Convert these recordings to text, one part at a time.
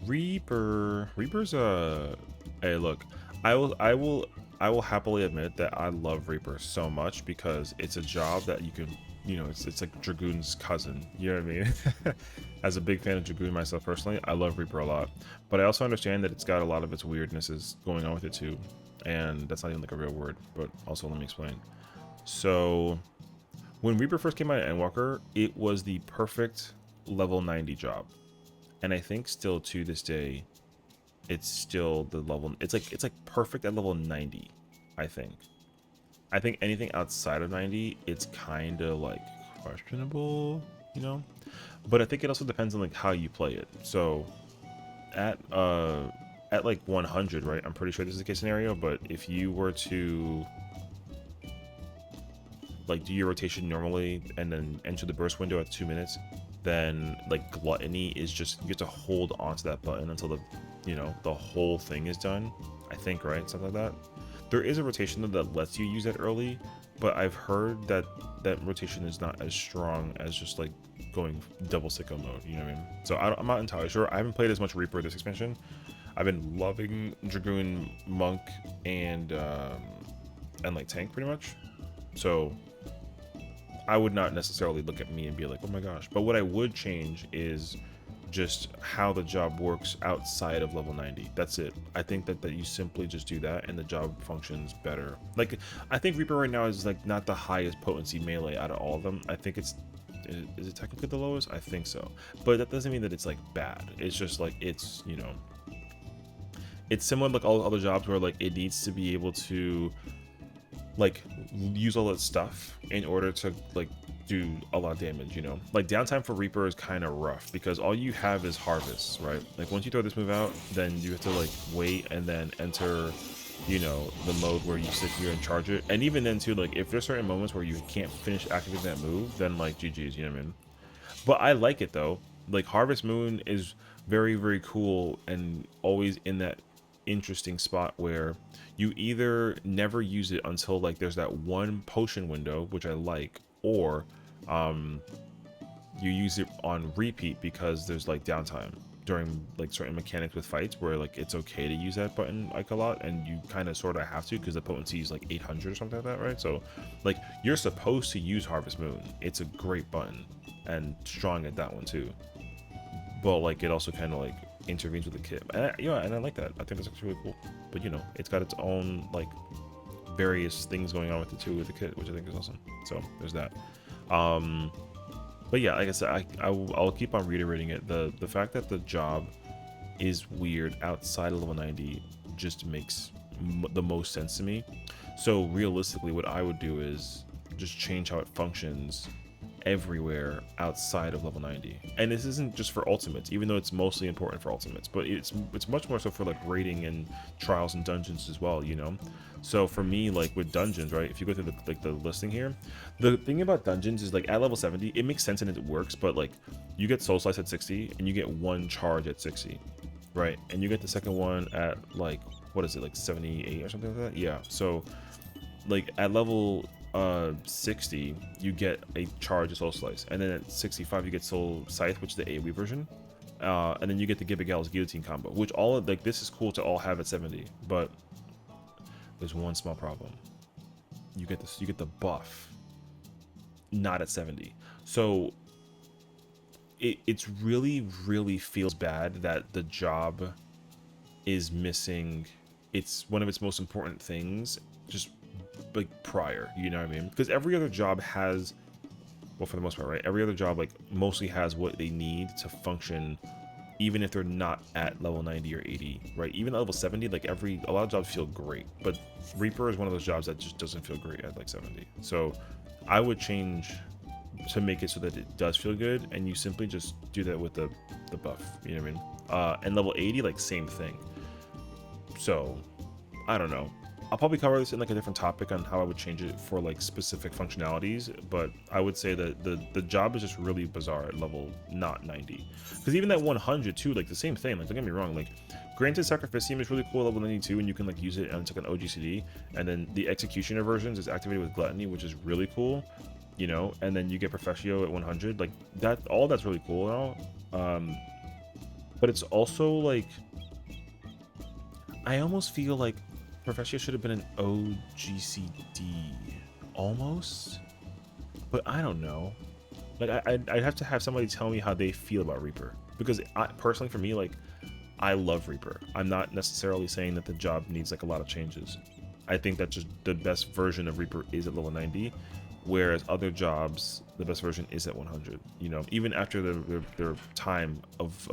Reaper's hey, look, I will happily admit that I love Reaper so much because it's a job that you can, it's like Dragoon's cousin. You know what I mean? As a big fan of Dragoon myself personally, I love Reaper a lot. But I also understand that it's got a lot of its weirdnesses going on with it too. And that's not even like a real word, but also let me explain. So when Reaper first came out at Endwalker, it was the perfect level 90 job. And I think still to this day, it's still the level, it's like perfect at level 90. I think anything outside of 90, it's kind of like questionable, you know. But I think it also depends on like how you play it. So at like 100, right, I'm pretty sure this is the case scenario, but if you were to like do your rotation normally and then enter the burst window at 2 minutes, then like gluttony is just, you get to hold onto that button until the, the whole thing is done. I think, right, something like that. There is a rotation that lets you use that early, but I've heard that that rotation is not as strong as just like going double sicko mode. You know what I mean? So I'm not entirely sure. I haven't played as much Reaper this expansion. I've been loving Dragoon, Monk, and like tank pretty much. So I would not necessarily look at me and be like, oh my gosh. But what I would change is just how the job works outside of level 90. That's it. I think that you simply just do that and the job functions better. Like, I think Reaper right now is like not the highest potency melee out of all of them. I think is it technically the lowest? I think so. But that doesn't mean that it's like bad. It's just like, it's, it's similar to like all other jobs where like it needs to be able to like use all that stuff in order to like do a lot of damage. Like downtime for Reaper is kind of rough because all you have is harvest, right? Like once you throw this move out, then you have to like wait and then enter the mode where you sit here and charge it. And even then too, like if there's certain moments where you can't finish activating that move, then like GG's, you know what I mean? But I like it though. Like Harvest Moon is very, very cool and always in that interesting spot where you either never use it until like there's that one potion window, which I like, or you use it on repeat because there's like downtime during like certain mechanics with fights where like it's okay to use that button like a lot, and you kind of sort of have to because the potency is like 800 or something like that, right? So like you're supposed to use Harvest Moon. It's a great button and strong at that one too, but like it also kind of like intervenes with the kit, and I like that. I think that's actually really cool. But it's got its own like various things going on with it too with the kit, which I think is awesome. So there's that. But yeah, like I said, I'll keep on reiterating it. The fact that the job is weird outside of level 90 just makes the most sense to me. So realistically, what I would do is just change how it functions everywhere outside of level 90. And this isn't just for ultimates, even though it's mostly important for ultimates, but it's much more so for like raiding and trials and dungeons as well. So for me, like with dungeons, right, if you go through the listing here, the thing about dungeons is like at level 70 it makes sense and it works, but like you get soul slice at 60 and you get one charge at 60, right? And you get the second one at like, what is it, like 78 or something like that? Yeah. So like at level 60 you get a charge of soul slice, and then at 65 you get soul scythe, which is the AoE version, and then you get the Gibbigall's guillotine combo, which all of, like, this is cool to all have at 70, but there's one small problem. You get the buff not at 70. So it's really, really feels bad that the job is missing it's one of its most important things just like prior, you know what I mean? Because every other job has, well, for the most part, right, every other job like mostly has what they need to function, even if they're not at level 90 or 80, right? Even at level 70, like a lot of jobs feel great, but Reaper is one of those jobs that just doesn't feel great at like 70. So I would change to make it so that it does feel good, and you simply just do that with the buff, you know what I mean? And level 80, like same thing. So I don't know, I'll probably cover this in like a different topic on how I would change it for like specific functionalities, but I would say that the job is just really bizarre at level not 90. Because even that 100 too, like the same thing, like don't get me wrong, like granted Sacrificium is really cool at level 92 and you can like use it on like an OGCD, and then the Executioner versions is activated with Gluttony, which is really cool, you know, and then you get Perfectio at 100, like that, all that's really cool and all. but it's also like I almost feel like Professio should have been an OGCD, almost. But I don't know. Like I'd have to have somebody tell me how they feel about Reaper, because I personally, for me, like I love Reaper. I'm not necessarily saying that the job needs like a lot of changes. I think that just the best version of Reaper is at level 90, whereas other jobs, the best version is at 100. You know, even after their time of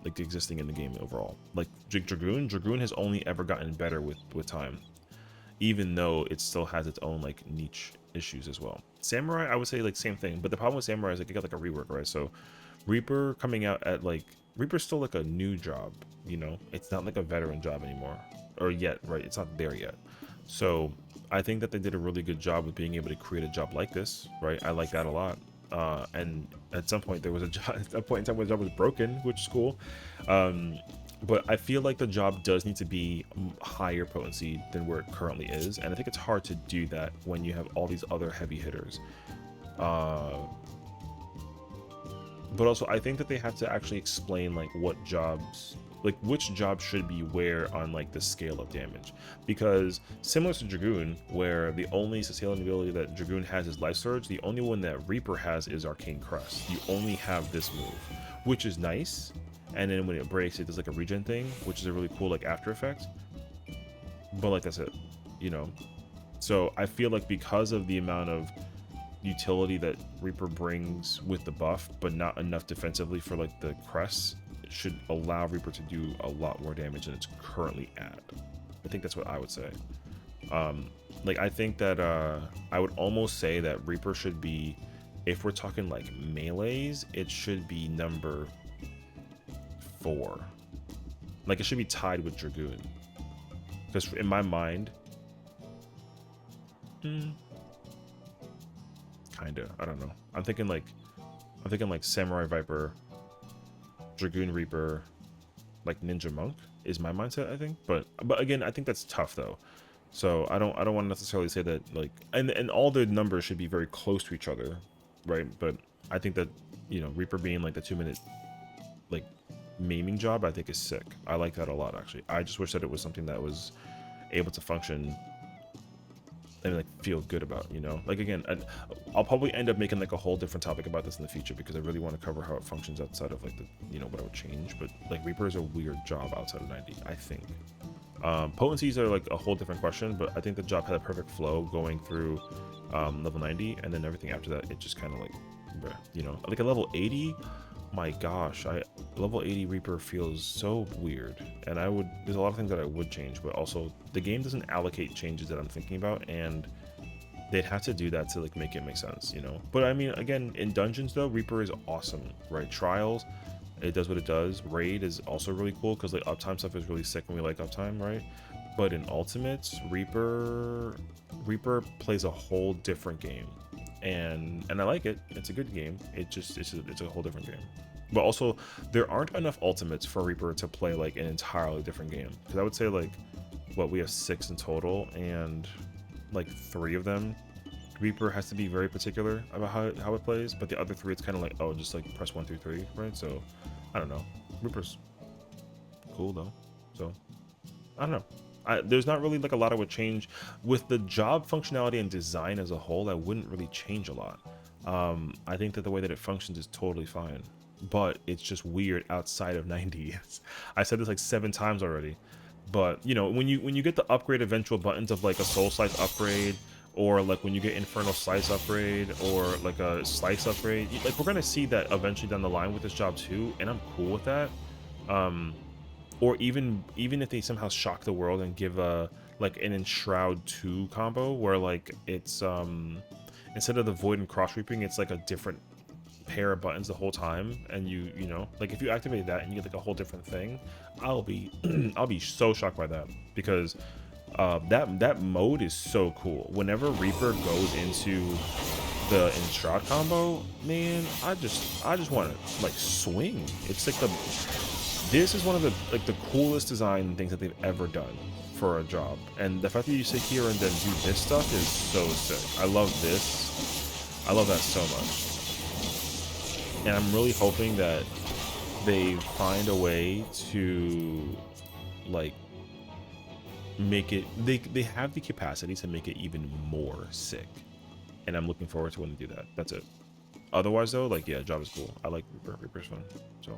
like existing in the game overall. Like Dragoon has only ever gotten better with time, even though it still has its own like niche issues as well. Samurai, I would say like same thing, but the problem with Samurai is like it got like a rework, right? So Reaper coming out at like Reaper's still like a new job, you know? It's not like a veteran job anymore, or yet, right? It's not there yet. So I think that they did a really good job with being able to create a job like this, right? I like that a lot. And at some point there was a job, at a point in time where the job was broken, which is cool. But I feel like the job does need to be higher potency than where it currently is, and I think it's hard to do that when you have all these other heavy hitters. But also I think that they have to actually explain like what jobs, like which job should be where on like the scale of damage, because similar to Dragoon, where the only Sessiion ability that Dragoon has is Life Surge, the only one that Reaper has is Arcane Crest. You only have this move, which is nice, and then when it breaks it does like a regen thing, which is a really cool like after effect, but like that's it, you know. So I feel like because of the amount of utility that Reaper brings with the buff, but not enough defensively for like the crests, it should allow Reaper to do a lot more damage than it's currently at. I think that's what I would say. Like I think that I would almost say that Reaper should be, if we're talking like melees, it should be number 4. Like it should be tied with Dragoon, because in my mind, kinda, I don't know. I'm thinking like Samurai Viper, Dragoon Reaper, like Ninja Monk is my mindset, I think. But again, I think that's tough though. So I don't want to necessarily say that like, and all the numbers should be very close to each other, right? But I think that, you know, Reaper being like the 2-minute like maiming job, I think is sick. I like that a lot actually. I just wish that it was something that was able to function and like feel good about, you know. Like again, I'll probably end up making like a whole different topic about this in the future, because I really want to cover how it functions outside of like the, you know, what I would change. But like Reaper is a weird job outside of 90, I think. Potencies are like a whole different question, but I think the job had a perfect flow going through level 90, and then everything after that it just kind of like, you know, like a level 80, my gosh, level 80 Reaper feels so weird, and there's a lot of things that I would change, but also the game doesn't allocate changes that I'm thinking about, and they'd have to do that to like make it make sense, you know. But I mean, again, in dungeons though, Reaper is awesome, right? Trials, it does what it does. Raid is also really cool because like uptime stuff is really sick when we like uptime, right? But in ultimates, Reaper plays a whole different game, and I like it. It's a good game. It's a whole different game. But also, there aren't enough ultimates for Reaper to play like an entirely different game. Because I would say like, what, we have 6 in total, and like 3 of them, Reaper has to be very particular about how it plays. But the other 3, it's kind of like, oh, just like press 1 through 3, right? So I don't know. Reaper's cool though. So I don't know. There's not really like a lot I would change with the job functionality and design as a whole. I wouldn't really change a lot. I think that the way that it functions is totally fine, but it's just weird outside of 90. I said this like 7 times already, but you know, when you get the upgrade eventual buttons of like a soul slice upgrade, or like when you get infernal slice upgrade, or like a slice upgrade, like we're gonna see that eventually down the line with this job too, and I'm cool with that. Or even if they somehow shock the world and give a like an Enshroud 2 combo where like it's instead of the Void and Cross Reaping, it's like a different pair of buttons the whole time, and you know, like if you activate that and you get like a whole different thing, I'll be I'll be so shocked by that, because that mode is so cool. Whenever Reaper goes into the Enshroud combo, man, I just want to like swing. It's like this is one of the coolest design things that they've ever done for a job, and the fact that you sit here and then do this stuff is so sick. I love this. I love that so much, and I'm really hoping that they find a way to like make it, they have the capacity to make it even more sick, and I'm looking forward to when they do that. That's it. Otherwise though, like, yeah, job is cool. I like Reaper. Reaper's fun. So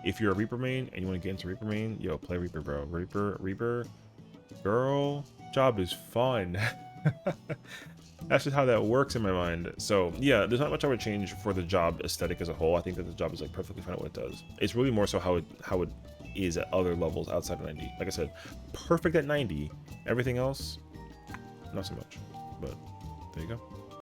if you're a Reaper main and you want to get into Reaper main, yo, play Reaper, bro. Reaper girl, job is fun. That's just how that works in my mind. So yeah, there's not much I would change for the job aesthetic as a whole. I think that the job is like perfectly fine at what it does. It's really more so how it is at other levels outside of 90. Like I said, perfect at 90. Everything else, not so much. But there you go.